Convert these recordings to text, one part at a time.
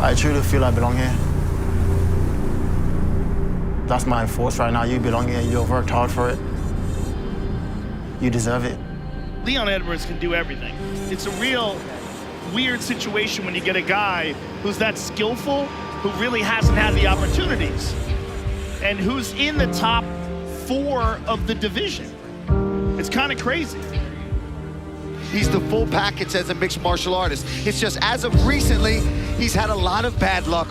I truly feel I belong here. That's my force right now. You belong here. You've worked hard for it. You deserve it. Leon Edwards can do everything. It's a real weird situation when you get a guy who's that skillful, who really hasn't had the opportunities, and who's in the top 4 of the division. It's kind of crazy. He's the full package as a mixed martial artist. It's just as of recently, he's had a lot of bad luck.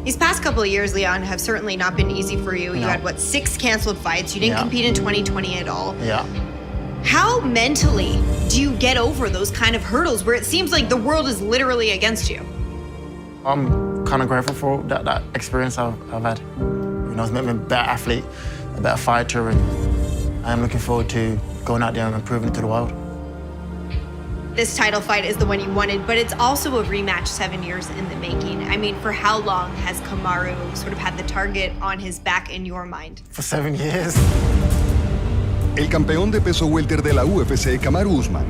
These past couple of years, Leon, have certainly not been easy for you. You had, what, 6 canceled fights. You didn't compete in 2020 at all. Yeah. How mentally do you get over those kind of hurdles where it seems like the world is literally against you? I'm kind of grateful for that experience I've had. You know, it's made me a better athlete, a better fighter, and I'm looking forward to going out there and proving it to the world. This title fight is the one you wanted, but it's also a rematch 7 years in the making. I mean, for how long has Kamaru sort of had the target on his back in your mind? For 7 years. El campeón de peso welter de la UFC, Kamaru Usman,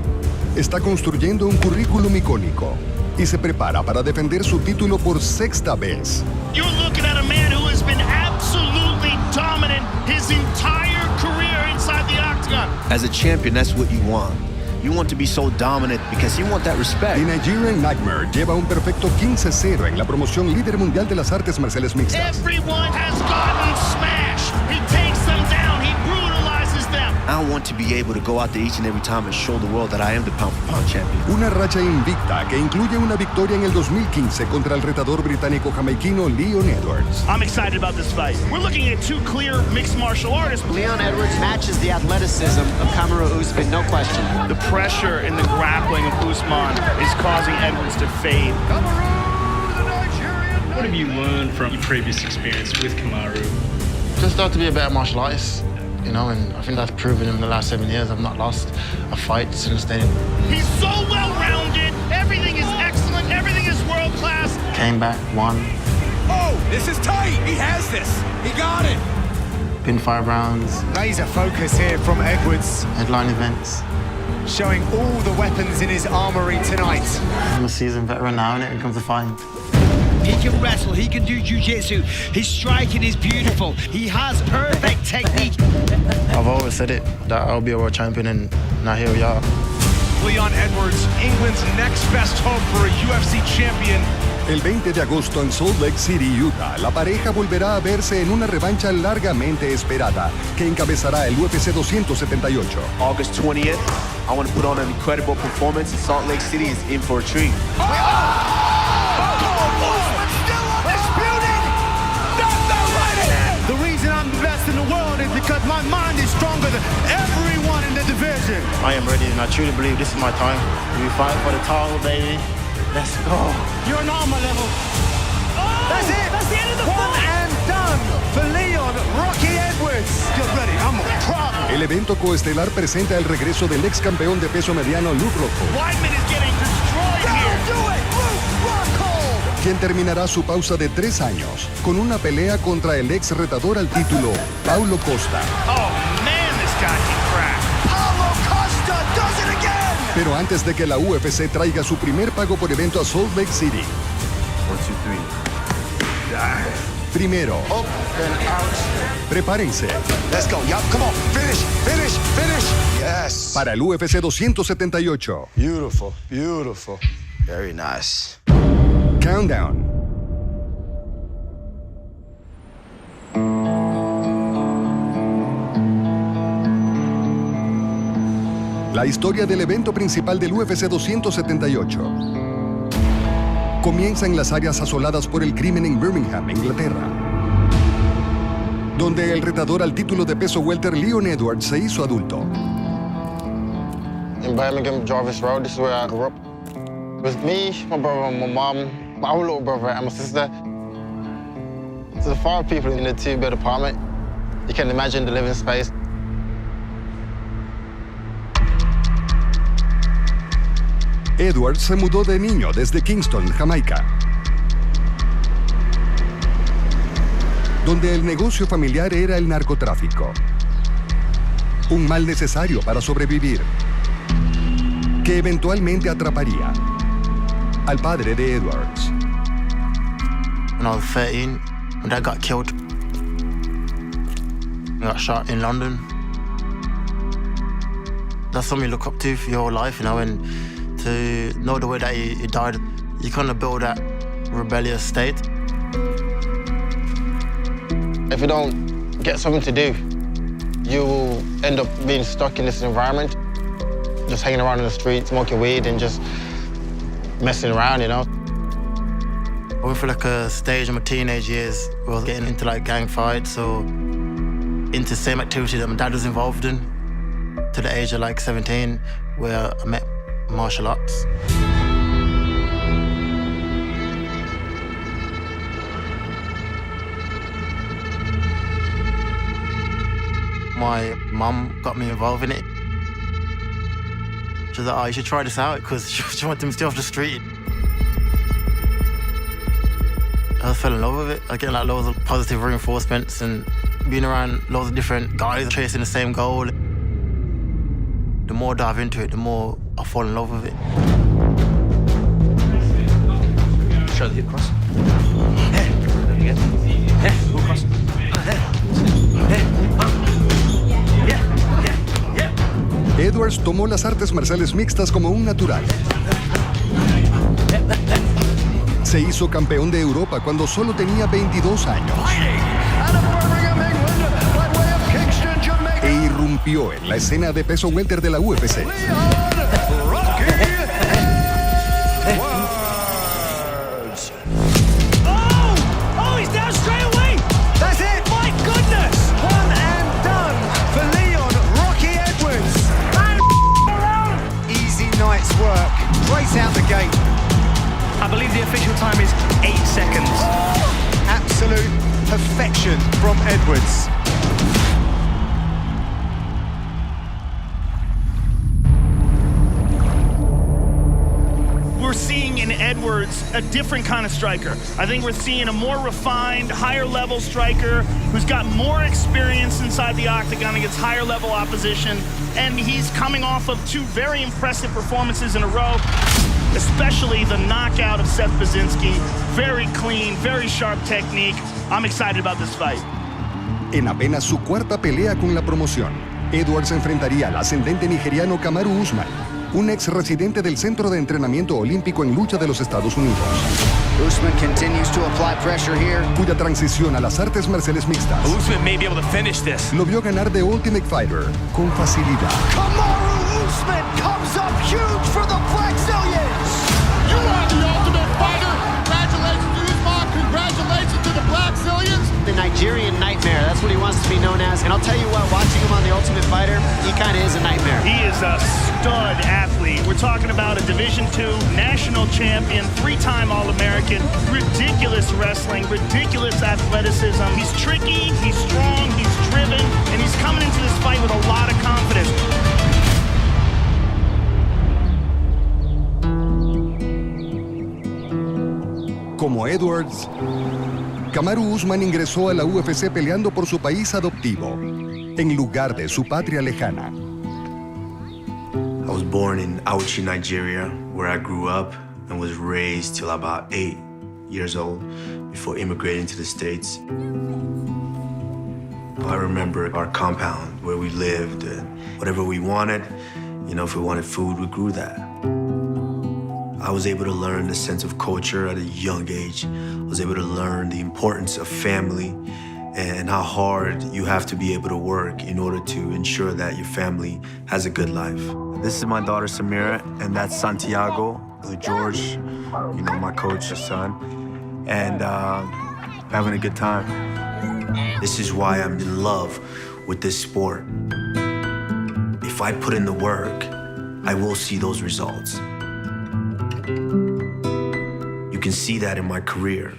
está construyendo un currículum icónico y se prepara para defender su título por 6ª vez. You're looking at a man who has been absolutely dominant his entire career inside the octagon. As a champion, that's what you want. You want to be so dominant because you want that respect. The Nigerian Nightmare lleva un perfecto 15-0 en la promoción líder mundial de las artes marciales mixtas. Everyone has gotten smashed. He takes them down. He brutalizes them. I want to be able to go out there each and every time and show the world that I am the pound-for-pound champion. Una racha invicta que incluye una victoria en el 2015 contra el retador británico-jamaiquino Leon Edwards. I'm excited about this fight. We're looking at 2 clear mixed martial artists. Leon Edwards matches the athleticism of Kamaru Usman, no question. The pressure in the grappling of Usman is causing Edwards to fade. What have you learned from your previous experience with Kamaru? Just start to be a better martial artist, you know, and I think that's proven in the last 7 years. I've not lost a fight since then. He's so well-rounded. Everything is excellent. Everything is world-class. Came back, won. Oh, this is tight. He has this. He got it. Been 5 rounds. Laser focus here from Edwards. Headline events. Showing all the weapons in his armory tonight. I'm a seasoned veteran now, and it comes to fighting. He can wrestle, he can do jiu-jitsu. His striking is beautiful. He has perfect technique. I've always said it, that I'll be a world champion, and now here we are. Leon Edwards, England's next best hope for a UFC champion. El 20 de agosto en Salt Lake City, Utah, la pareja volverá a verse en una revancha largamente esperada que encabezará el UFC 278. August 20th, I want to put on an incredible performance, and Salt Lake City is in for a treat. The reason I'm the best in the world is because my mind is stronger than everyone in the division. I am ready, and I truly believe this is my time. We fight for the title, baby. Let's go. You're an armor level. Oh, That's it. That's the end of the One fight. and done for Leon Rocky Edwards. Get ready, I'm a problem. El evento coestelar presenta el regreso del ex campeón de peso mediano Luke Rockhold, Weidman is getting destroyed here. Do it, Luke Rockhold. quien terminará su pausa de 3 años con una pelea contra el ex retador al título, Paulo Costa. Oh, man, this guy can crack. Paulo Costa does it again. Pero antes de que la UFC traiga su primer pago por evento a Salt Lake City, 1, 2, 3. primero, Up and out. prepárense Let's go. Yup, come on. Finish, finish, finish. Yes. para el UFC 278. Beautiful, beautiful. Very nice. Countdown. La historia del evento principal del UFC 278 comienza en las áreas asoladas por el crimen en Birmingham, Inglaterra, donde el retador al título de peso welter Leon Edwards se hizo adulto. In Birmingham, Jarvis Road, this is where I grew up. With me, my brother, my mom, my other little brother, and my sister. So the 5 people in the 2-bed apartment. You can imagine the living space. Edwards se mudó de niño desde Kingston, Jamaica, donde el negocio familiar era el narcotráfico. Un mal necesario para sobrevivir, que eventualmente atraparía al padre de Edwards. when I was 13. My dad got killed. He got shot in London. That's something you look up to for your whole life, you know, and to know the way that he died, you kind of build that rebellious state. If you don't get something to do, you will end up being stuck in this environment, just hanging around in the street, smoking weed and just messing around, you know. I went through like a stage in my teenage years where I was getting into like gang fights or into the same activity that my dad was involved in to the age of like 17, where I met martial arts. My mum got me involved in it. She was like, oh, you should try this out, because she wanted me to stay off the street. I fell in love with it. I was getting like loads of positive reinforcements and being around loads of different guys chasing the same goal. The more I dive into it, the more I fall in love with it. Show the hip cross. Hook cross. Edwards tomó las artes marciales mixtas como un natural. Se hizo campeón de Europa cuando solo tenía 22 años. E irrumpió en la escena de peso welter de la UFC. Oh, he's down straight away. That's it. My goodness. One and done for Leon Rocky Edwards. Easy night's work. Right out the gate. I believe the official time is 8 seconds. Absolute perfection from Edwards. We're seeing in Edwards a different kind of striker. I think we're seeing a more refined, higher level striker who's got more experience inside the octagon against higher level opposition. And he's coming off of 2 very impressive performances in a row, especially the knockout of Seth Baczynski. Very clean, very sharp technique. I'm excited about this fight. En apenas su cuarta pelea con la promoción, Edwards enfrentaría al ascendente nigeriano Kamaru Usman, un ex residente del Centro de Entrenamiento Olímpico en Lucha de los Estados Unidos. Usman continues to apply pressure here. Cuya transición a las artes marciales mixtas Usman may be able to finish this. lo vio ganar de Ultimate Fighter con facilidad. Kamaru Usman comes up huge for the Blackzilians. You are the Ultimate Fighter. Congratulations, Usman. Congratulations to the Blackzilians. The Nigerian Nightmare, that's what he wants to be known as. And I'll tell you what, watching him on The Ultimate Fighter, he kind of is a nightmare. He is a stud athlete. We're talking about a Division II national champion, 3-time All-American, ridiculous wrestling, ridiculous athleticism. He's tricky, he's strong, he's driven, and he's coming into this fight with a lot of confidence. Como Edwards, Kamaru Usman ingresó a la UFC peleando por su país adoptivo, en lugar de su patria lejana. I was born in Auchi, Nigeria, where I grew up and was raised till about 8 years old before immigrating to the States. I remember our compound where we lived, and whatever we wanted, you know, if we wanted food, we grew that. I was able to learn the sense of culture at a young age. I was able to learn the importance of family and how hard you have to be able to work in order to ensure that your family has a good life. This is my daughter, Samira, and that's Santiago, George, you know, my coach's son, and having a good time. This is why I'm in love with this sport. If I put in the work, I will see those results. You can see that in my career.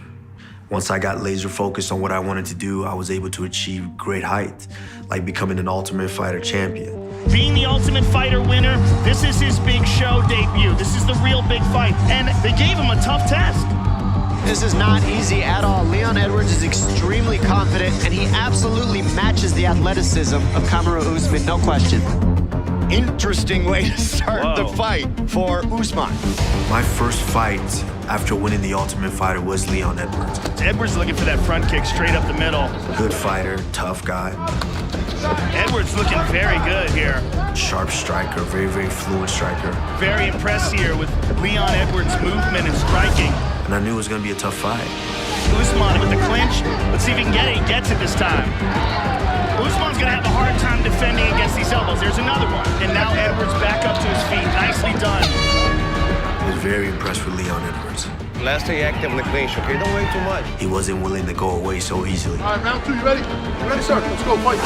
Once I got laser focused on what I wanted to do, I was able to achieve great height, like becoming an Ultimate Fighter champion. Being the Ultimate Fighter winner, this is his big show debut. This is the real big fight, and they gave him a tough test. This is not easy at all. Leon Edwards is extremely confident, and he absolutely matches the athleticism of Kamaru Usman, no question. interesting way to start the fight for Usman. My first fight after winning the Ultimate Fighter was Leon Edwards. Edwards looking for that front kick straight up the middle. Good fighter, tough guy. Edwards looking very good here. Sharp striker, very, very fluent striker. Very impressed here with Leon Edwards' movement and striking. And I knew it was going to be a tough fight. Usman with the clinch. Let's see if he can get it. He gets it this time. Usman's going to have a hard time defending against these elbows. There's another one. And now Edwards back up to his feet. Nicely done. I was very impressed with Leon Edwards. Last stay active in the clinch, okay? Don't wait too much. He wasn't willing to go away so easily. All right, round 2, you ready? You ready, sir? Let's go, fight.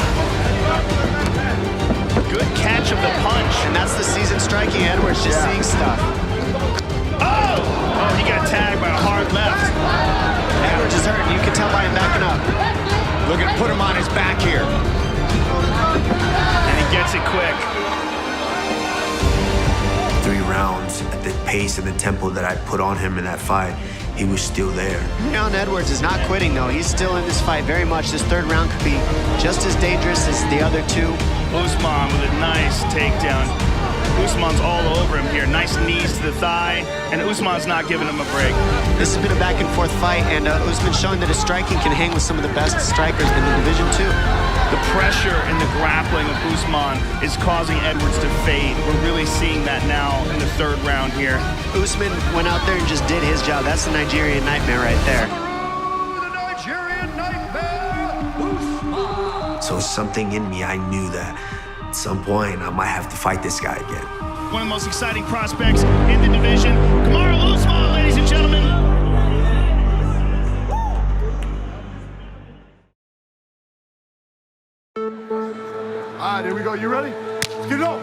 Good catch of the punch. And that's the seasoned striking Edwards, just seeing stuff. Oh! Oh, he got tagged by a hard left. Edwards is hurt. You can tell by him backing up. Look at put him on his back here. And he gets it quick. 3 rounds at the pace and the tempo that I put on him in that fight, he was still there. Leon Edwards is not quitting, though. He's still in this fight very much. This third round could be just as dangerous as the other two. Usman with a nice takedown. Usman's all over him here. Nice knees to the thigh, and Usman's not giving him a break. This has been a back-and-forth fight, and Usman showing that his striking can hang with some of the best strikers in the division, too. The pressure and the grappling of Usman is causing Edwards to fade. We're really seeing that now in the third round here. Usman went out there and just did his job. That's the Nigerian Nightmare right there. The Nigerian Nightmare, Usman. So something in me, I knew that at some point I might have to fight this guy again. One of the most exciting prospects in the division, Kamaru Usman, ladies and gentlemen. All right, here we go. You ready? Get it up.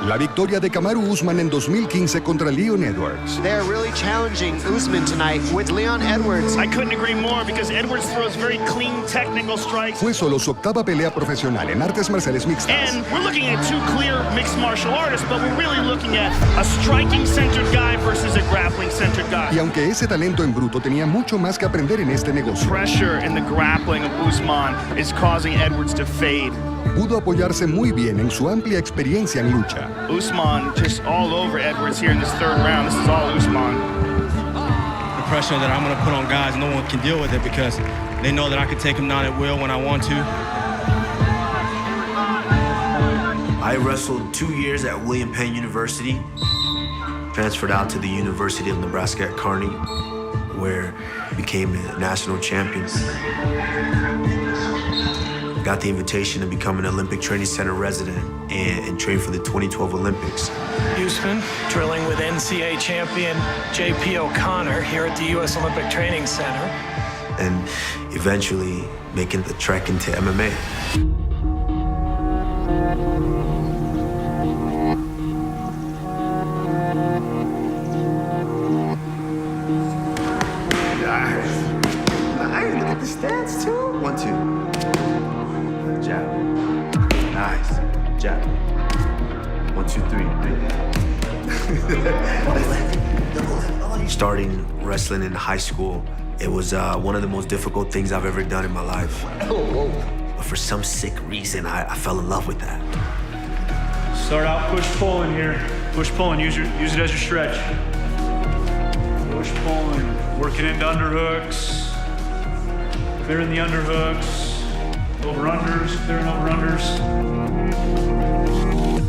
La victoria de Kamaru Usman en 2015 contra Leon Edwards. They're really challenging Usman tonight with Leon Edwards. I couldn't agree more because Edwards throws very clean technical strikes. Fue solo su octava pelea profesional en artes marciales mixtas. And we're looking at 2 clear mixed martial artists, but we're really looking at a striking-centered guy versus a grappling-centered guy. Y aunque ese talento en bruto tenía mucho más que aprender en este negocio, Pressure in the grappling of Usman is causing Edwards to fade. pudo apoyarse muy bien en su amplia experiencia en lucha. Usman just all over Edwards here in this third round. This is all Usman. The pressure that I'm going to put on guys, no one can deal with it because they know that I can take them down at will when I want to. I wrestled 2 years at William Penn University, transferred out to the University of Nebraska at Kearney, where I became a national champion. Got the invitation to become an Olympic Training Center resident and train for the 2012 Olympics. Usman, drilling with NCAA champion J.P. O'Connor here at the U.S. Olympic Training Center. And eventually making the trek into MMA. Nice, look at the stats too. 1, 2. Jab. Nice. Jab. 1, 2, 3. Starting wrestling in high school, it was one of the most difficult things I've ever done in my life. But for some sick reason, I fell in love with that. Start out push-pulling here. Push-pulling, use it as your stretch. Push-pulling, working into underhooks. Clearing the underhooks. Over-unders, clearing over-unders.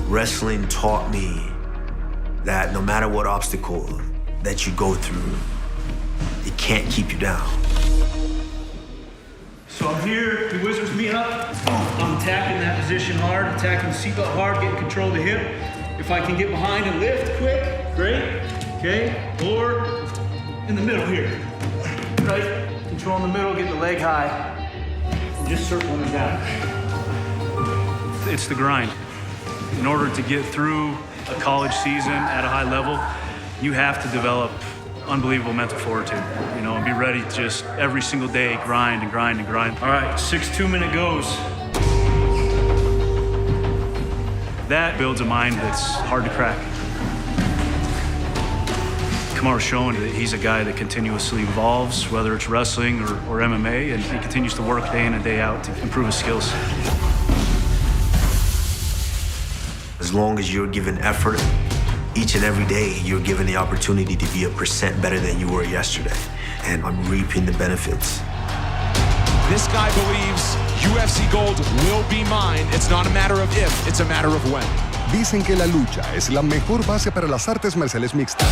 Wrestling taught me that no matter what obstacle that you go through, it can't keep you down. So I'm here, the wizard's me up. I'm attacking that position hard, attacking the seatbelt hard, getting control of the hip. If I can get behind and lift quick, great. Okay, or in the middle here. Right, control in the middle, getting the leg high. Just circling it down. It's the grind. In order to get through a college season at a high level, you have to develop unbelievable mental fortitude, you know, and be ready to just every single day grind and grind and grind. All right, 6 2-minute goes. That builds a mind that's hard to crack. Kamaru's showing that he's a guy that continuously evolves, whether it's wrestling or MMA, and he continues to work day in and day out to improve his skills. As long as you're given effort, each and every day, you're given the opportunity to be 1% better than you were yesterday. And I'm reaping the benefits. This guy believes UFC gold will be mine. It's not a matter of if, it's a matter of when. Dicen que la lucha es la mejor base para las artes marciales mixtas.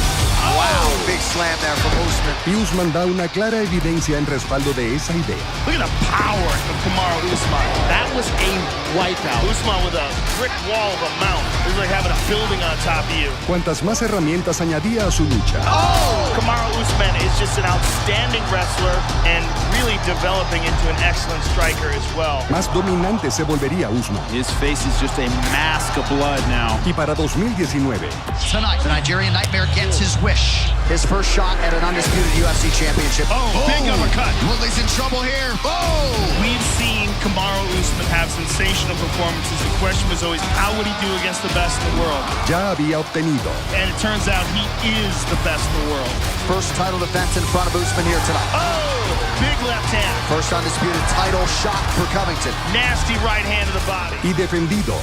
Wow, big slam there from Usman. Y Usman da una clara evidencia en respaldo de esa idea. Look at the power of Kamaru Usman. That was a wipeout. Usman with a brick wall of a mount. It was like having a building on top of you. Cuantas más herramientas añadía a su lucha. Oh! Kamaru Usman is just an outstanding wrestler and really developing into an excellent striker as well. Más dominante se volvería Usman. His face is just a mask of blood now. Y para 2019. Tonight, the Nigerian Nightmare gets his wish. His first shot at an undisputed UFC championship. Oh, big uppercut. Woodley's in trouble here. Oh! We've seen Kamaru Usman have sensational performances. The question was always, how would he do against the best in the world? Ya había obtenido. And it turns out he is the best in the world. First title defense in front of Usman here tonight. Oh, big left hand. First undisputed title shot for Covington. Nasty right hand to the body. Y defendido.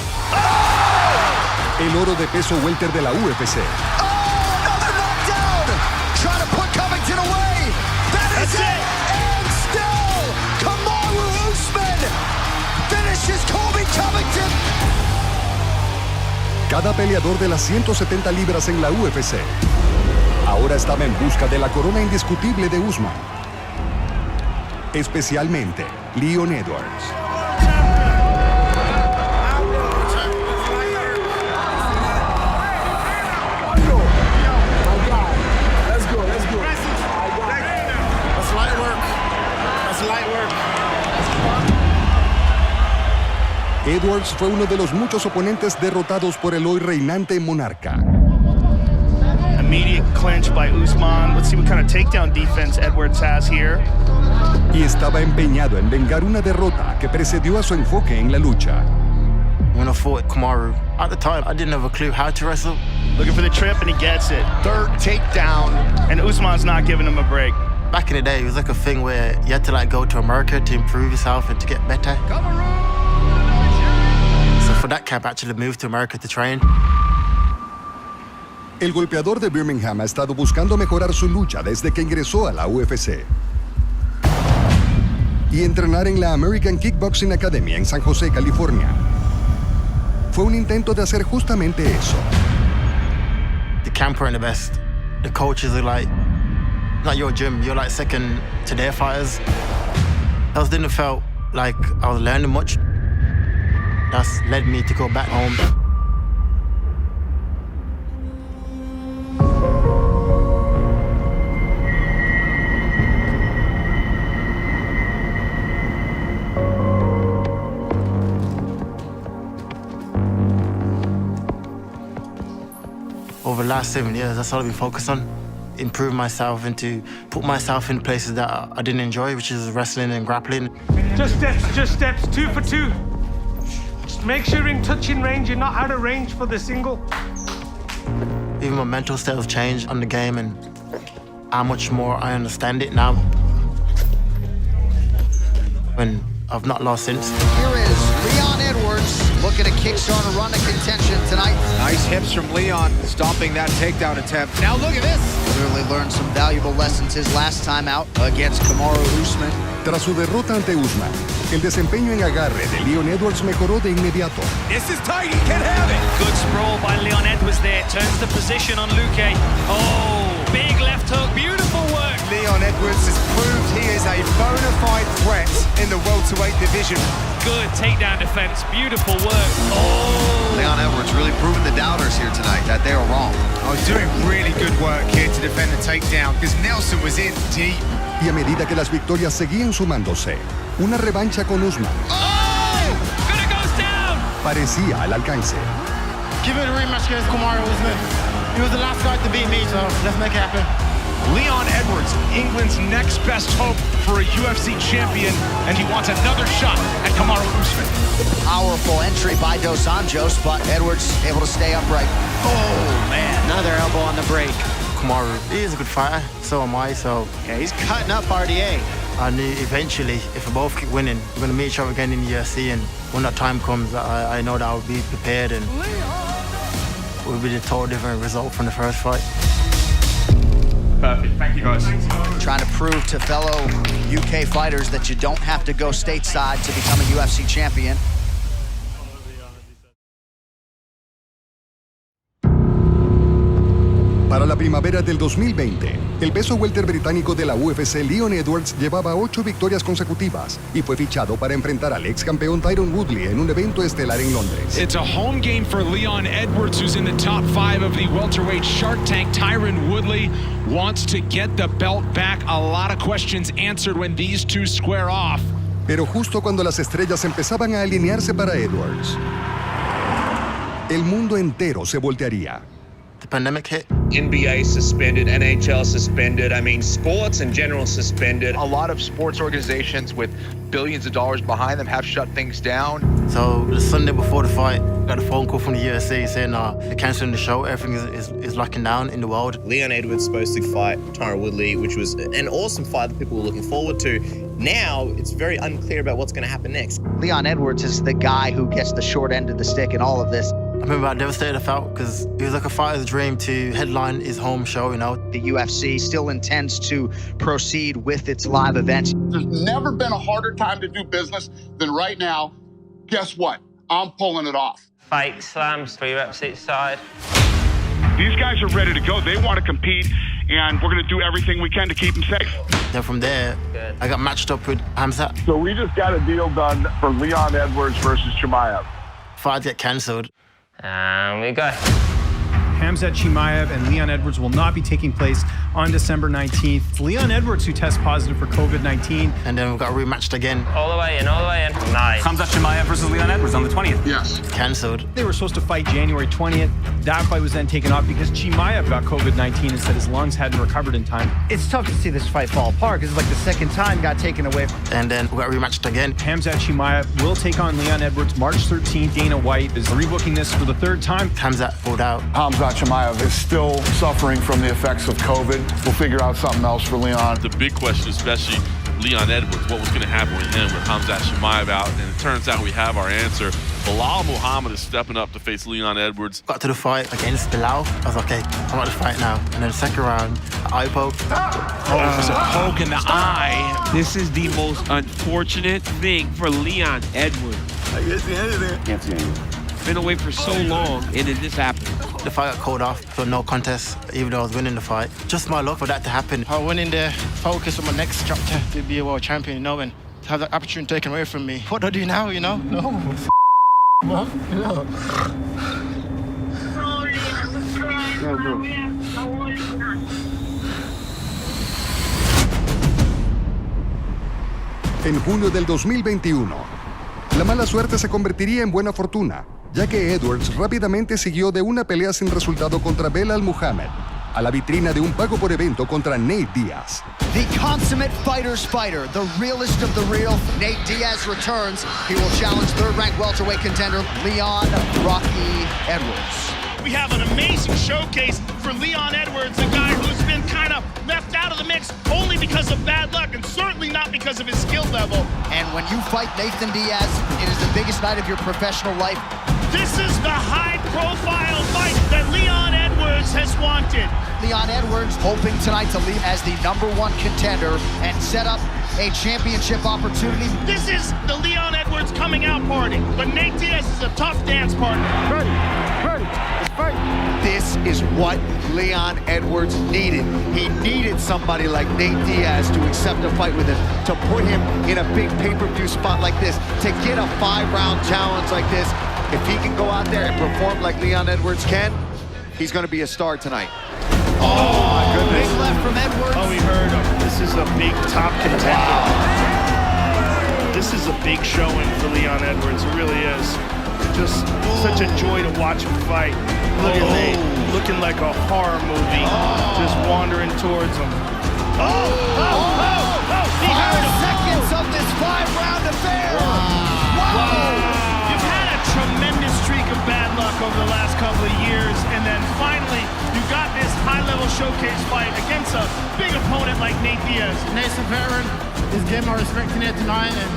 El oro de peso welter de la UFC. Oh, another knockdown! Trying to put Covington away. That's it. And still, Kamaru Usman finishes Colby Covington. Cada peleador de las 170 libras en la UFC ahora estaba en busca de la corona indiscutible de Usman. Especialmente Leon Edwards. Edwards fue uno de los muchos oponentes derrotados por el hoy reinante monarca. Immediate clinch by Usman. Let's see what kind of takedown defense Edwards has here. Y estaba empeñado en vengar una derrota que precedió a su enfoque en la lucha. When I fought Kamaru, at the time, I didn't have a clue how to wrestle. Looking for the trip, and he gets it. Third takedown, and Usman's not giving him a break. Back in the day, it was like a thing where you had to go to America to improve yourself and to get better. So for that camp, I actually moved to America to train. El golpeador de Birmingham ha estado buscando mejorar su lucha desde que ingresó a la UFC. Y entrenar en la American Kickboxing Academy en San José, California. Fue un intento de hacer justamente eso. The camp weren't the best. The coaches are like, not your gym, you're like second to their fighters. I didn't feel like I was learning much. That's led me to go back home. Over the last 7 years, that's all I've been focused on. Improve myself and to put myself in places that I didn't enjoy, which is wrestling and grappling. Just steps, 2 for 2. Just make sure in touching range, you're not out of range for the single. Even my mental state has changed on the game and how much more I understand it now. When I've not lost since. Here is Leon Edwards looking to kickstart a run of contention tonight. Nice hips from Leon, stopping that takedown attempt. Now look at this. Clearly learned some valuable lessons his last time out against Kamaru Usman. Tras su derrota ante Usman, el desempeño en agarre de Leon Edwards mejoró de inmediato. This is tight, he can have it. Good sprawl by Leon Edwards there. Turns the position on Luque. Oh, big left hook. Beautiful work. Leon Edwards has proved he is a bona fide threat in the welterweight division. Good takedown defense. Beautiful work. Oh. Leon Edwards really proving the doubters here tonight that they are wrong. Oh, doing really good work here to defend the takedown because Nelson was in deep. Y a medida que las victorias seguían sumándose, una revancha con Usman parecía al alcance. Give it a rematch against Kamaru Usman. He was the last guy to beat me, so let's make it happen. Leon Edwards, England's next best hope for a UFC champion, and he wants another shot at Kamaru Usman. Powerful entry by Dos Anjos, but Edwards able to stay upright. Oh, man. Another elbow on the break. Kamaru, he is a good fighter, so am I, so... Yeah, he's cutting up RDA. I knew eventually, if we both keep winning, we're going to meet each other again in the UFC, and when that time comes, I know that I'll be prepared and it would be a totally different result from the first fight. Perfect. Thank you, guys. Trying to prove to fellow UK fighters that you don't have to go stateside to become a UFC champion. Para la primavera del 2020, el peso welter británico de la UFC Leon Edwards llevaba 8 victorias consecutivas y fue fichado para enfrentar al ex campeón Tyron Woodley en un evento estelar en Londres. It's a home game for Leon Edwards, who's in the top 5 of the welterweight Shark Tank. Tyron Woodley wants to get the belt back. A lot of questions answered when these two square off. Pero justo cuando las estrellas empezaban a alinearse para Edwards, el mundo entero se voltearía. The pandemic hit. NBA suspended, NHL suspended. I mean, sports in general suspended. A lot of sports organizations with billions of dollars behind them have shut things down. So the Sunday before the fight, got a phone call from the UFC saying they're canceling the show. Everything is locking down in the world. Leon Edwards supposed to fight Tyron Woodley, which was an awesome fight that people were looking forward to. Now, it's very unclear about what's going to happen next. Leon Edwards is the guy who gets the short end of the stick in all of this. I remember how devastated I felt because it was like a fighter's dream to headline his home show, you know. The UFC still intends to proceed with its live events. There's never been a harder time to do business than right now. Guess what? I'm pulling it off. Fake slams for UFC side. These guys are ready to go. They want to compete, and we're going to do everything we can to keep them safe. Then from there, I got matched up with Hamzat. So we just got a deal done for Leon Edwards versus Chimaev. Fight get cancelled. And we go. Hamzat Chimaev and Leon Edwards will not be taking place on December 19th. It's Leon Edwards who tests positive for COVID-19. And then we got rematched again. All the way in, all the way in. Nice. Hamzat Chimaev versus Leon Edwards on the 20th. Yes. Cancelled. They were supposed to fight January 20th. That fight was then taken off because Chimaev got COVID-19 and said his lungs hadn't recovered in time. It's tough to see this fight fall apart because it's like the second time got taken away. And then we got rematched again. Hamzat Chimaev will take on Leon Edwards March 13th. Dana White is rebooking this for the third time. Hamzat pulled out. Hamzat Chimaev is still suffering from the effects of COVID. We'll figure out something else for Leon. The big question, especially Leon Edwards, what was going to happen with him with Hamzat Chimaev out? And it turns out we have our answer. Bilal Muhammad is stepping up to face Leon Edwards. Got to the fight against Bilal. I was like, okay, I'm at the fight now. And then the second round, eye poke. It's a poke in the eye. This is the most unfortunate thing for Leon Edwards. I can't see anything. Can't see anything. Been away for so long, and then this happened. The fight got called off, so no contest, even though I was winning the fight. Just my luck for that to happen. I went in there, focused on my next chapter to be a world champion, you know, and to have that opportunity taken away from me. What do I do now, you know? No. No. En junio del 2021, la mala suerte se convertiría en buena fortuna, ya que Edwards rápidamente siguió de una pelea sin resultado contra Belal Muhammad a la vitrina de un pago por evento contra Nate Diaz. The consummate fighter's fighter, the realest of the real, Nate Diaz returns. He will challenge third-ranked welterweight contender Leon Rocky Edwards. We have an amazing showcase for Leon Edwards, a guy who's been kind of left out of the mix only because of bad luck and certainly not because of his skill level. And when you fight Nathan Diaz, it is the biggest night of your professional life. This is the high-profile fight that Leon Edwards has wanted. Leon Edwards hoping tonight to leave as the #1 contender and set up a championship opportunity. This is the Leon Edwards coming out party, but Nate Diaz is a tough dance partner. Ready, let's fight. This is what Leon Edwards needed. He needed somebody like Nate Diaz to accept a fight with him, to put him in a big pay-per-view spot like this, to get a 5-round challenge like this. If he can go out there and perform like Leon Edwards can, he's going to be a star tonight. Oh my goodness. Big left from Edwards. Oh, we heard him. This is a big top contender. This is a big showing for Leon Edwards. It really is. Just such a joy to watch him fight. Look at Nate, looking like a horror movie, just wandering towards him. He heard him. 5 seconds of this 5-round affair. Wow. You've had a tremendous streak of bad luck over the last couple of years, and then finally you got this high-level showcase fight against a big opponent like Nate Diaz. Nate's a veteran. He's getting my respect tonight, and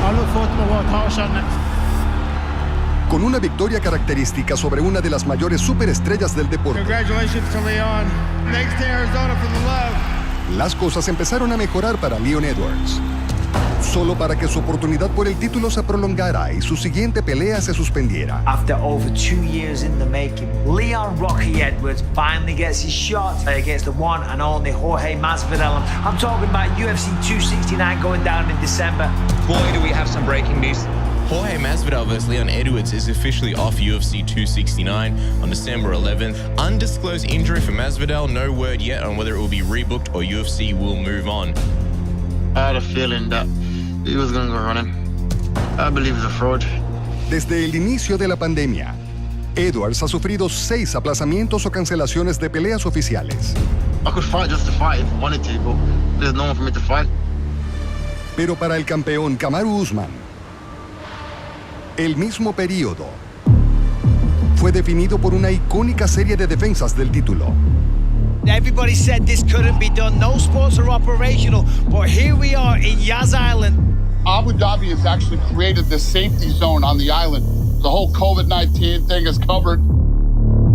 I look forward to my world title shot next. con una victoria característica sobre una de las mayores superestrellas del deporte. Congratulations to Leon. Thanks to Arizona for the love. Las cosas empezaron a mejorar para Leon Edwards, solo para que su oportunidad por el título se prolongara y su siguiente pelea se suspendiera. After over 2 years in the making, Leon Rocky Edwards finally gets his shot against the one and only Jorge Masvidal. I'm talking about UFC 269 going down in December. Boy, do we have some breaking news. Jorge Masvidal vs. Leon Edwards is officially off UFC 269 on December 11th. Undisclosed injury for Masvidal, no word yet on whether it will be rebooked or UFC will move on. I had a feeling that he was going to go running. I believe he's a fraud. Desde el inicio de la pandemia, Edwards ha sufrido 6 aplazamientos o cancelaciones de peleas oficiales. I could fight just to fight if I wanted to, but there's no one for me to fight. Pero para el campeón Kamaru Usman, el mismo periodo fue definido por una icónica serie de defensas del título. Everybody said this couldn't be done. No sports are operational, but here we are in Yas Island. Abu Dhabi has actually created this safety zone on the island. The whole COVID-19 thing is covered.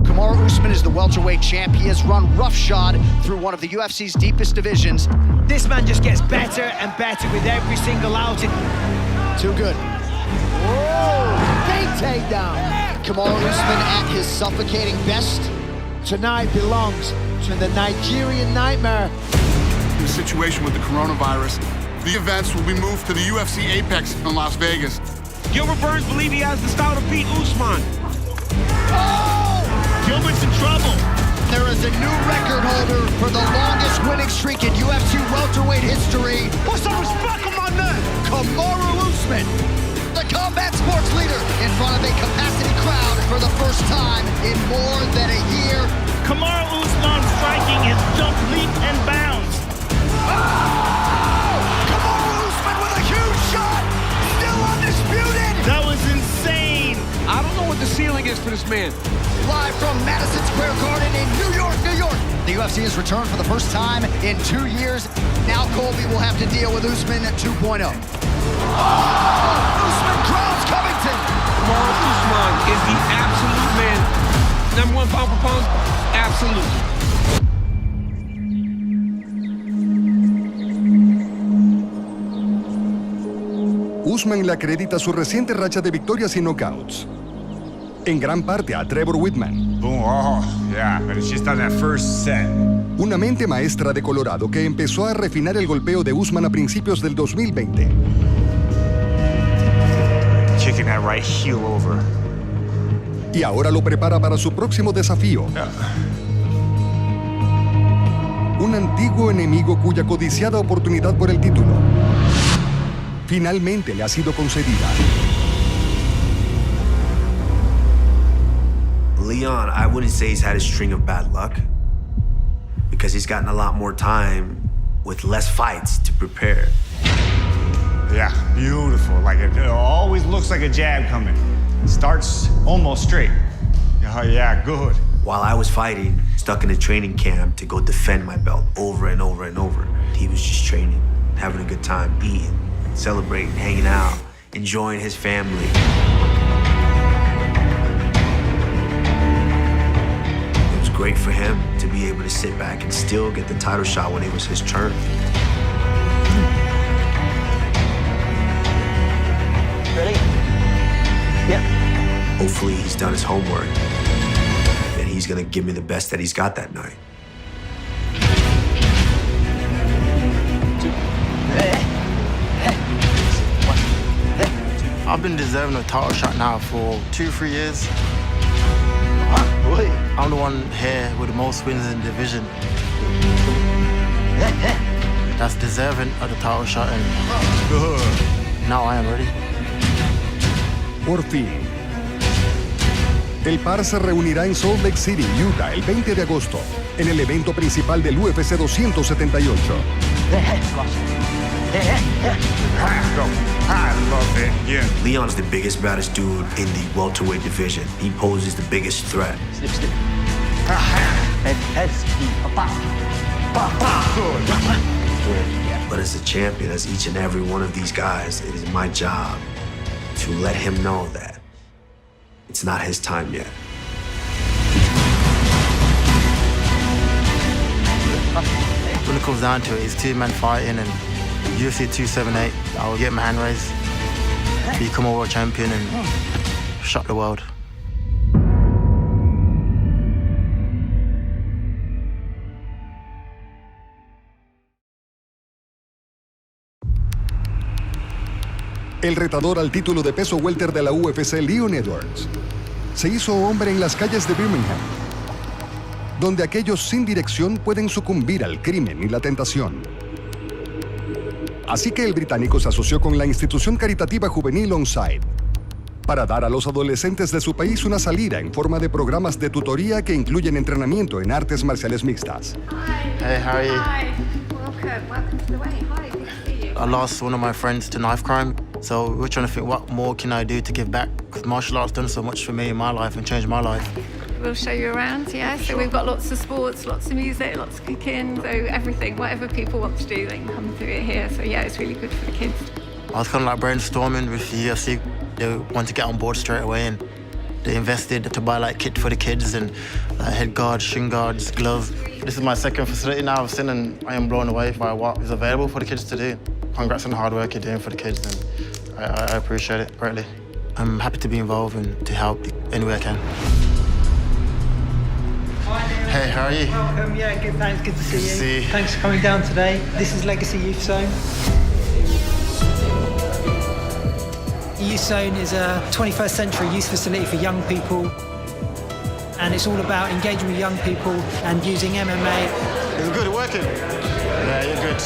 Kamaru Usman is the welterweight champ. He has run roughshod through one of the UFC's deepest divisions. This man just gets better and better with every single outing. Too good. Whoa! Big takedown. Kamaru Usman at his suffocating best. Tonight belongs to the Nigerian Nightmare. The situation with the coronavirus, the events will be moved to the UFC Apex in Las Vegas. Gilbert Burns believes he has the style to beat Usman. Oh! Gilbert's in trouble. There is a new record holder for the longest winning streak in UFC welterweight history. Put some respect on my name. Kamaru Usman, the combat sports leader, in front of a capacity crowd for the first time in more than a year. Kamaru Usman striking has jumped leaps and bounds. Oh! Kamaru Usman with a huge shot, still undisputed. That was insane. I don't know what the ceiling is for this man. Live from Madison Square Garden in New York, New York. The UFC has returned for the first time in 2 years. Now Colby will have to deal with Usman 2.0. Usman crowns Covington. Kamaru Usman is the absolute man. Number 1 pound for pound, absolutely. Usman le acredita su reciente racha de victorias y knockouts, en gran parte a Trevor Whitman. Una mente maestra de Colorado que empezó a refinar el golpeo de Usman a principios del 2020. Kicking that right heel over. Y ahora lo prepara para su próximo desafío. Un antiguo enemigo cuya codiciada oportunidad por el título finalmente le ha sido concedida. Leon, I wouldn't say he's had a string of bad luck because he's gotten a lot more time with less fights to prepare. Yeah, beautiful. Like it always looks like a jab coming. Starts almost straight. Oh yeah, good. While I was fighting, stuck in a training camp to go defend my belt over and over and over, he was just training, having a good time, eating, celebrating, hanging out, enjoying his family. It was great for him to be able to sit back and still get the title shot when it was his turn. Ready? Yep. Hopefully he's done his homework and he's gonna give me the best that he's got that night. I've been deserving a title shot now for 2-3 years. I'm the one here with the most wins in the division. That's deserving of the title shot, and now I am ready. Por fin, el par se reunirá en Salt Lake City, Utah, el 20 de agosto, en el evento principal del UFC 278. I love it. Yeah. Leon's the biggest, baddest dude in the welterweight division. He poses the biggest threat. But as a champion, as each and every one of these guys, it is my job to let him know that it's not his time yet. When it comes down to it, it's two-man fighting, and UFC 278, I will get my hand raised, become a world champion, and shock the world. El retador al título de peso welter de la UFC, Leon Edwards, se hizo hombre en las calles de Birmingham, donde aquellos sin dirección pueden sucumbir al crimen y la tentación. Así que el británico se asoció con la institución caritativa juvenil Onside para dar a los adolescentes de su país una salida en forma de programas de tutoría que incluyen entrenamiento en artes marciales mixtas. Hey, how are you? Hi, welcome to the way. Hi, good to see you. I lost one of my friends to knife crime, so we're trying to think what more can I do to give back, because martial arts done so much for me in my life and changed my life. We'll show you around, yeah. So we've got lots of sports, lots of music, lots of cooking, so everything, whatever people want to do, they can come through it here. So yeah, it's really good for the kids. I was kind of like brainstorming with the UFC. They wanted to get on board straight away, and they invested to buy like kit for the kids and head guards, shin guards, gloves. This is my second facility now I've seen, and I am blown away by what is available for the kids to do. Congrats on the hard work you're doing for the kids, and I appreciate it greatly. I'm happy to be involved and to help any way I can. Hey, how are you? Welcome, yeah, good, thanks, good to see you. See you. Thanks for coming down today. This is Legacy Youth Zone. Youth Zone is a 21st century youth facility for young people, and it's all about engaging with young people and using MMA. It's good, working. Yeah, you're good.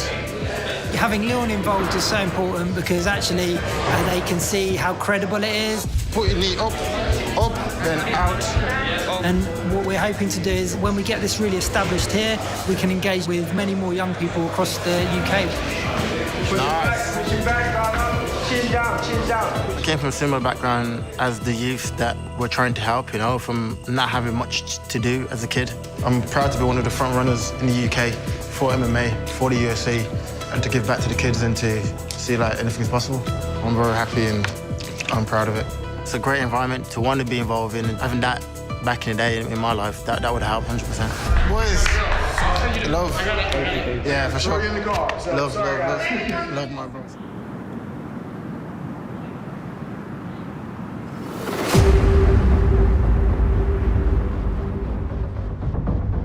Having Leon involved is so important because actually they can see how credible it is. Put your knee up, then out. And what we're hoping to do is when we get this really established here, we can engage with many more young people across the UK. Nice. Chin down, chin down. I came from a similar background as the youth that we're trying to help, you know, from not having much to do as a kid. I'm proud to be one of the front runners in the UK for MMA, for the UFC, and to give back to the kids and to see like anything's possible. I'm very happy and I'm proud of it. It's a great environment to want to be involved in, and having that back in the day in my life, that would help 100%. Boys, love. Yeah, for sure. Love my bros.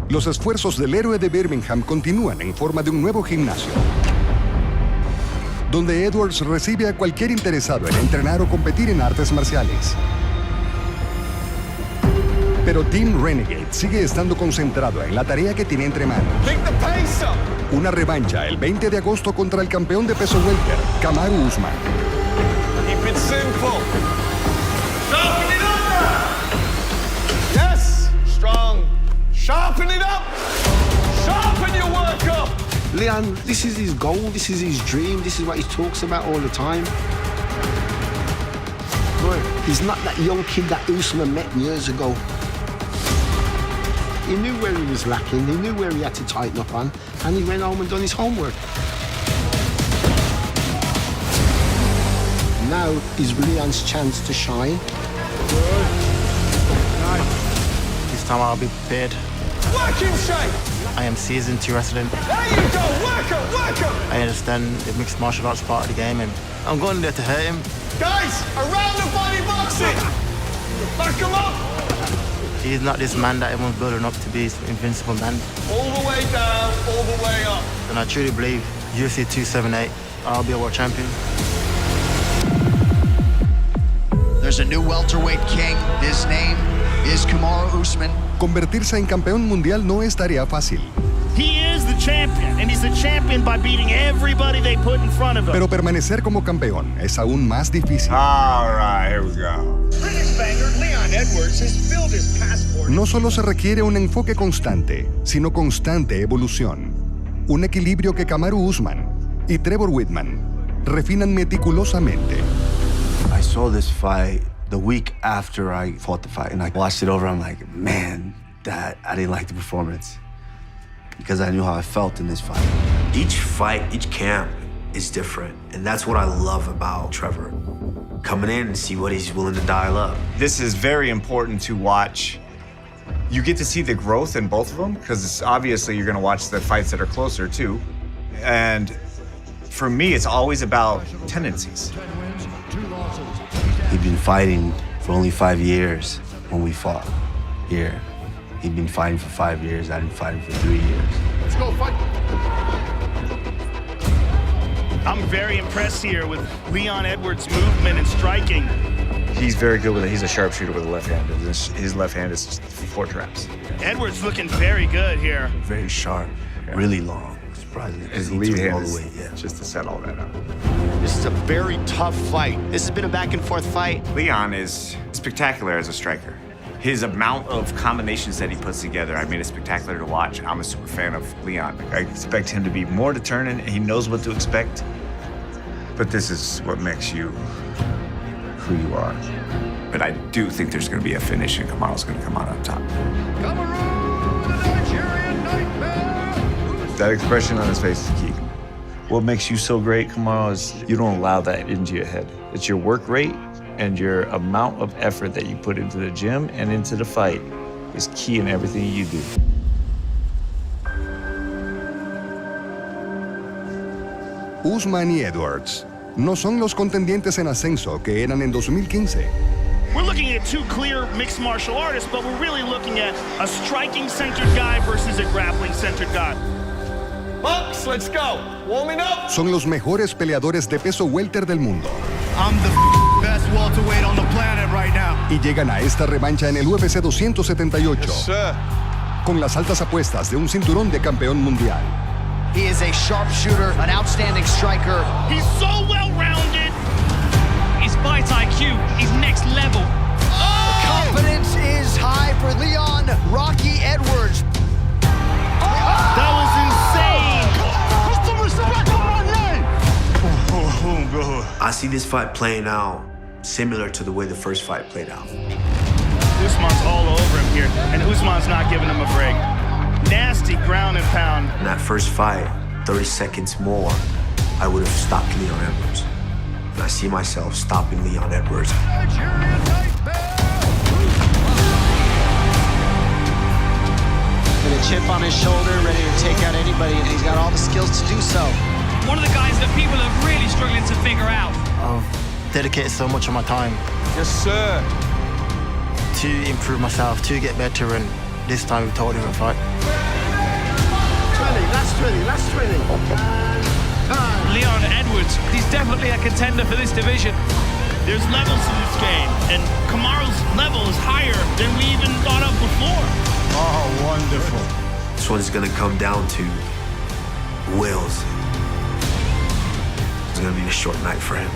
Los esfuerzos del héroe de Birmingham continúan en forma de un nuevo gimnasio, donde Edwards recibe a cualquier interesado en entrenar o competir en artes marciales. Pero Team Renegade sigue estando concentrado en la tarea que tiene entre manos. Una revancha el 20 de agosto contra el campeón de peso welter, Kamaru Usman. Keep it simple. Sharpen it up! Yes! Strong. Sharpen it up! Sharpen your work up! Leon, this is his goal, this is his dream, this is what he talks about all the time. Boy, he's not that young kid that Usman met years ago. He knew where he was lacking, he knew where he had to tighten up on, and he went home and done his homework. Now is Leon's chance to shine. Good. Nice. This time I'll be prepared. Work in shape! I am seasoned to wrestling. There you go! Work up! Work up! I understand the mixed martial arts part of the game, and I'm going there to hurt him. Guys, around the body boxing! Back him up! He's not this man that everyone's building up to be, this invincible man. All the way down, all the way up. And I truly believe UFC 278, I'll be a world champion. There's a new welterweight king. His name is Kamaru Usman. Convertirse en campeón mundial no es tarea fácil. He is the champion, and he's the champion by beating everybody they put in front of him. Pero permanecer como campeón es aún más difícil. All right, here we go. British banger Leon Edwards has filled his passport. No solo se requiere un enfoque constante, sino constante evolución. Un equilibrio que Kamaru Usman y Trevor Whitman refinan meticulosamente. I saw this fight the week after I fought the fight, and I watched it over. I'm like, man, I didn't like the performance because I knew how I felt in this fight. Each fight, each camp is different, and that's what I love about Trevor. coming in and see what he's willing to dial up. This is very important to watch. You get to see the growth in both of them because obviously you're going to watch the fights that are closer too. And for me, it's always about tendencies. He'd been fighting for only 5 years when we fought here. He'd been fighting for 5 years. I'd been fighting for 3 years. Let's go fight. I'm very impressed here with Leon Edwards' movement and striking. He's very good with it. He's a sharpshooter with a left hand. His left hand is just 4 traps. Edwards looking very good here. Very sharp, really long, surprisingly. Because His he lead took hand all the is way, yeah. just to set all that up. This is a very tough fight. This has been a back and forth fight. Leon is spectacular as a striker. His amount of combinations that he puts together, I mean, it's spectacular to watch. I'm a super fan of Leon. I expect him to be more determined, and he knows what to expect. But this is what makes you who you are. But I do think there's going to be a finish, and Kamaru's going to come out on top. That expression on his face is key. What makes you so great, Kamaru, is you don't allow that into your head. It's your work rate and your amount of effort that you put into the gym and into the fight is key in everything you do. Usman y Edwards no son los contendientes en ascenso que eran en 2015. We're looking at 2 clear mixed martial artists, but we're really looking at a striking-centered guy versus a grappling-centered guy. Bucks, let's go. Warming up. Son los mejores peleadores de peso welter del mundo. I'm the best welterweight on the planet right now. Y llegan a esta revancha en el UFC 278. Yes, sir. Con las altas apuestas de un cinturón de campeón mundial. He is a sharpshooter, an outstanding striker. He's so well-rounded. His fight IQ is next level. The confidence is high for Leon Rocky Edwards. That was insane. Put some respect on my name. I see this fight playing out similar to the way the first fight played out. Usman's all over him here, and Usman's not giving him a break. Nasty ground and pound. In that first fight, 30 seconds more, I would have stopped Leon Edwards. And I see myself stopping Leon Edwards. With a chip on his shoulder, ready to take out anybody, and he's got all the skills to do so. One of the guys that people are really struggling to figure out. I've dedicated so much of my time. Yes, sir. To improve myself, to get better, and this time we told him to fight. 20, last 20, last 20. Leon Edwards, he's definitely a contender for this division. There's levels to this game, and Kamaru's level is higher than we even thought of before. Oh, wonderful. This one's gonna come down to wills. It's gonna be a short night for him.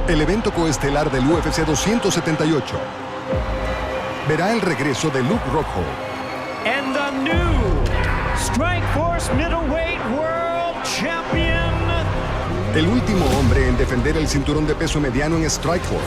El evento coestelar del UFC 278 verá el regreso de Luke Rockhold. And the new Strikeforce Middleweight World Champion. El último hombre en defender el cinturón de peso mediano en Strikeforce.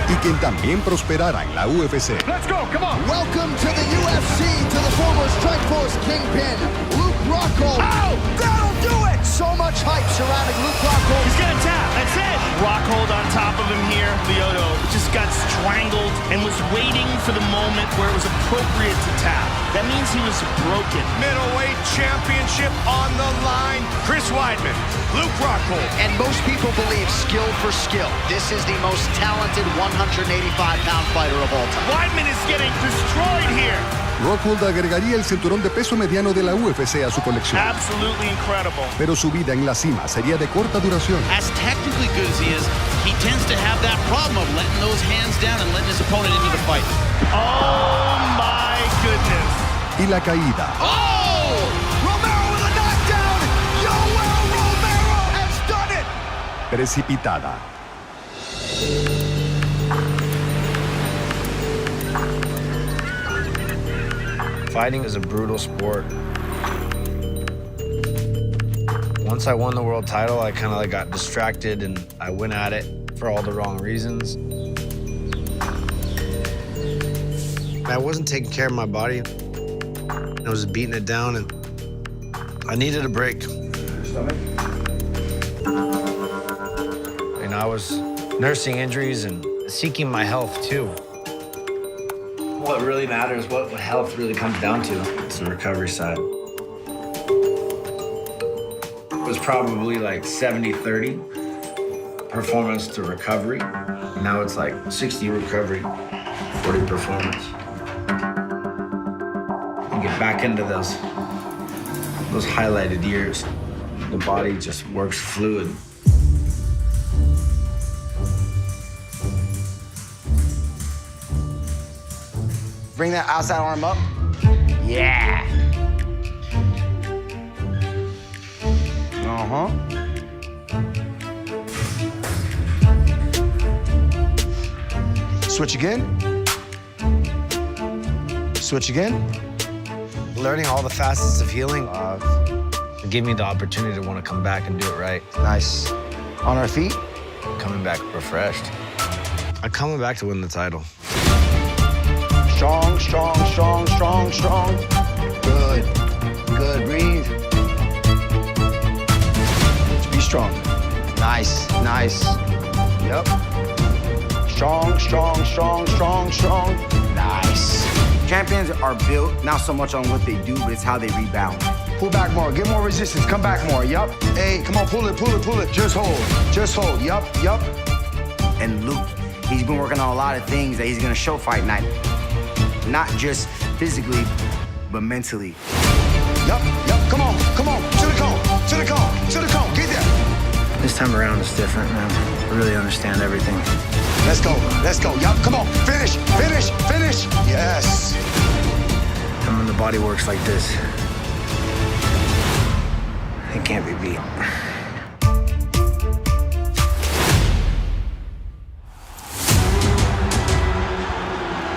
Y quien también prosperará en la UFC. Let's go, come on. Welcome to the UFC, to the former Strikeforce kingpin, Luke Rockhold. Oh, that'll do it! So much hype surrounding Luke Rockhold. He's gonna tap, that's it! Rockhold on top of him here. Lyoto just got strangled and was waiting for the moment where it was appropriate to tap. That means he was broken. Middleweight championship on the line. Chris Weidman, Luke Rockhold. And most people believe skill for skill. This is the most talented 185-pound fighter of all time. Weidman is getting destroyed here. Rockhold agregaría el cinturón de peso mediano de la UFC a su colección. Absolutely incredible. Pero su vida en la cima sería de corta duración. As technically good as he is, he tends to have that problem of letting those hands down and letting his opponent into the fight. Oh my goodness. Y la caída. Oh! Romero with a knockdown! Yoel Romero has done it! Precipitada. Fighting is a brutal sport. Once I won the world title, I kind of got distracted and I went at it. for all the wrong reasons. I wasn't taking care of my body. I was beating it down, and I needed a break. And I was nursing injuries and seeking my health, too. What really matters, what health really comes down to, it's the recovery side. It was probably like 70-30 performance to recovery. Now it's like 60 recovery, 40 performance. And get back into those highlighted years. The body just works fluid. Bring that outside arm up. Yeah. Uh-huh. Switch again. Switch again. Learning all the facets of healing gave me the opportunity to want to come back and do it right. Nice. On our feet. Coming back refreshed. I'm coming back to win the title. Strong, strong, strong, strong, strong. Good. Good. Breathe. Be strong. Nice, nice. Yep. Strong, strong, strong, strong, strong. Nice. Champions are built not so much on what they do, but it's how they rebound. Pull back more. Get more resistance. Come back more. Yup. Hey, come on. Pull it, pull it, pull it. Just hold. Just hold. Yup, yup. And Luke, he's been working on a lot of things that he's gonna show fight night. Not just physically, but mentally. Yup, yup. Come on, come on. To the cone, to the cone, to the cone. Get there. This time around is different, man. I really understand everything. Let's go, let's go. Yup, come on. Finish, finish, finish. Yes. And when the body works like this, it can't be beat.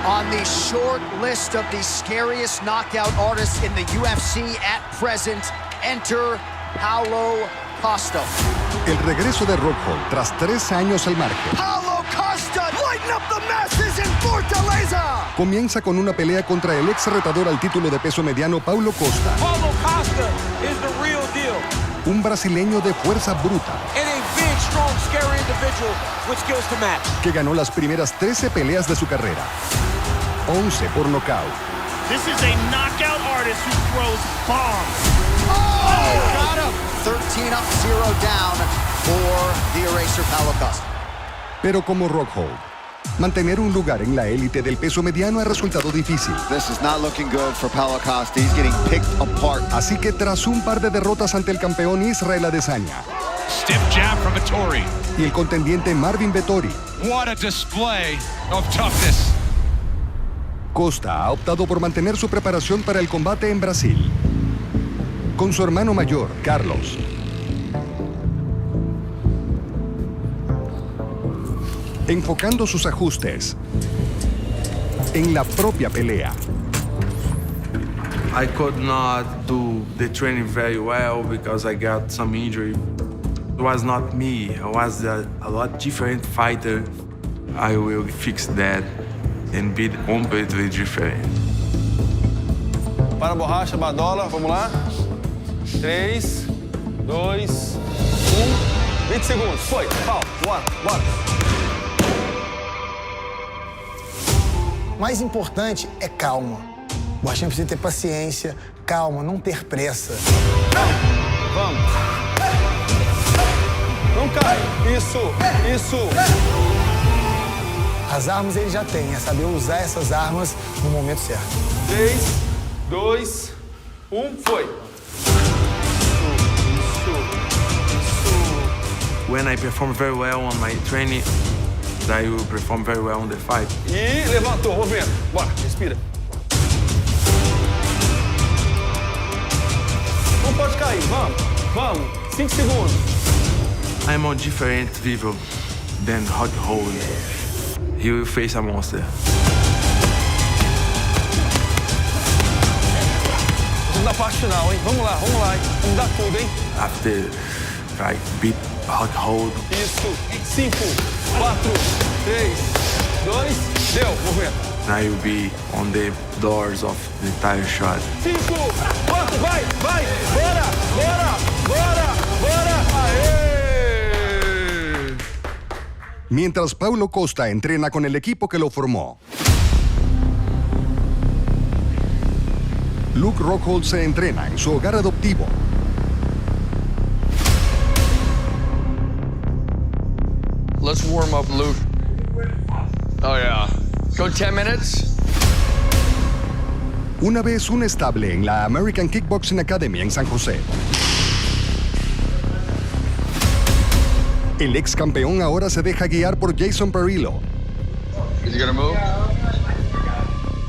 On the short list of the scariest knockout artists in the UFC at present, enter Paulo Costa. El regreso de Rockhold tras 3 años al margen. Paulo Costa, lighten up the masses in Fortaleza. Comienza con una pelea contra el ex retador al título de peso mediano Paulo Costa. Paulo Costa is the real deal. Un brasileño de fuerza bruta. And a big, strong, scary individual with skills to match. Que ganó las primeras 13 peleas de su carrera. 11 por nocaut. This is a knockout artist who throws bombs. Oh, got him. 13 up, 0 down for the eraser Paulo Costa. Pero como Rockhold, mantener un lugar en la élite del peso mediano ha resultado difícil. This is not looking good for Paulo Costa. He's getting picked apart. Así que tras un par de derrotas ante el campeón Israel Adesanya Stiff jab from Vettori. y el contendiente Marvin Vettori, What a display of toughness. Costa ha optado por mantener su preparación para el combate en Brasil. Con su hermano mayor, Carlos. Enfocando sus ajustes en la propia pelea. I could not do the training very well because I got some injury. It was not me. I was a lot different fighter. I will fix that and be completely different. Para a borracha, Badola, vamos lá. 3, 2, 1. 20 segundos. Foi. Pau. Bora, bora. O mais importante é calma. O Baixinho precisa ter paciência, calma, não ter pressa. Vamos. Não cai. Isso, isso. As armas ele já tem, é saber usar essas armas no momento certo. 3, 2, 1, foi. When I perform very well on my training, I will perform very well on the fight. E levantou, movimento. Bora, respira. Não pode cair, vamos, vamos. 5 segundos. I'm a different people than Hot Hold. He will face a monster. Vamos da parte final, hein? Vamos lá, hein? Vamos dar tudo, hein? After try beat hot hold. Isso. 5, 4, 3, 2, deu. Movimento. I will be on the doors of the entire shot. 5, 4, vai, bora, aê! Mientras Paulo Costa entrena con el equipo que lo formó, Luke Rockhold se entrena en su hogar adoptivo. Let's warm up, Luke. Oh, yeah. Go 10 minutes. Una vez un estable en la American Kickboxing Academy en San José. El ex campeón ahora se deja guiar por Jason Perillo, Is he gonna move?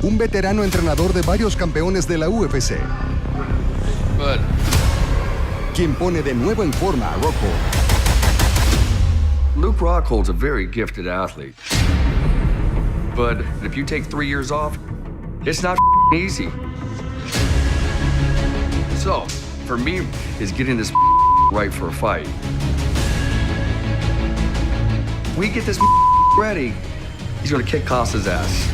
un veterano entrenador de varios campeones de la UFC, Good. quien pone de nuevo en forma a Rockhold. Luke Rockhold's a very gifted athlete. But if you take 3 years off, it's not easy. So, for me, is getting this right for a fight. We get this ready, he's gonna kick Costa's ass.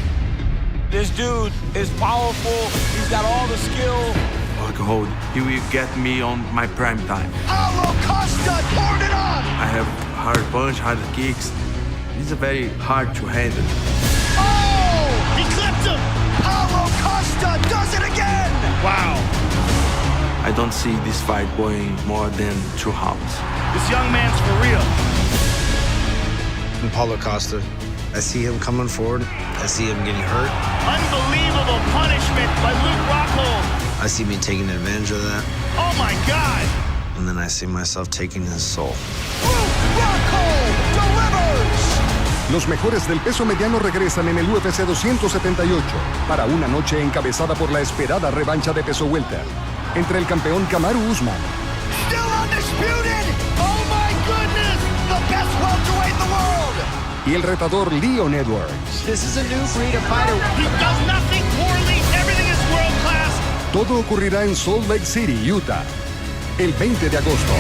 This dude is powerful. He's got all the skill. Rockhold, he will get me on my prime time. Paulo Costa poured it on. I have hard punch, hard kicks. It's very hard to handle. Oh! He clipped him. Paulo Costa does it again. Wow. I don't see this fight going more than 2 rounds. This young man's for real. And Paulo Costa, I see him coming forward. I see him getting hurt. Unbelievable punishment by Luke Rockhold. I see me taking advantage of that. Oh my God. And then I see myself taking his soul. Rockhold delivers. Los mejores del peso mediano regresan en el UFC 278 para una noche encabezada por la esperada revancha de peso welter entre el campeón Kamaru Usman Still undisputed. Oh my goodness. The best welterweight in the world. y el retador Leon Edwards. This is a new breed of fighter. He does nothing poorly. Everything is world class. Todo ocurrirá en Salt Lake City, Utah, el 20 de agosto.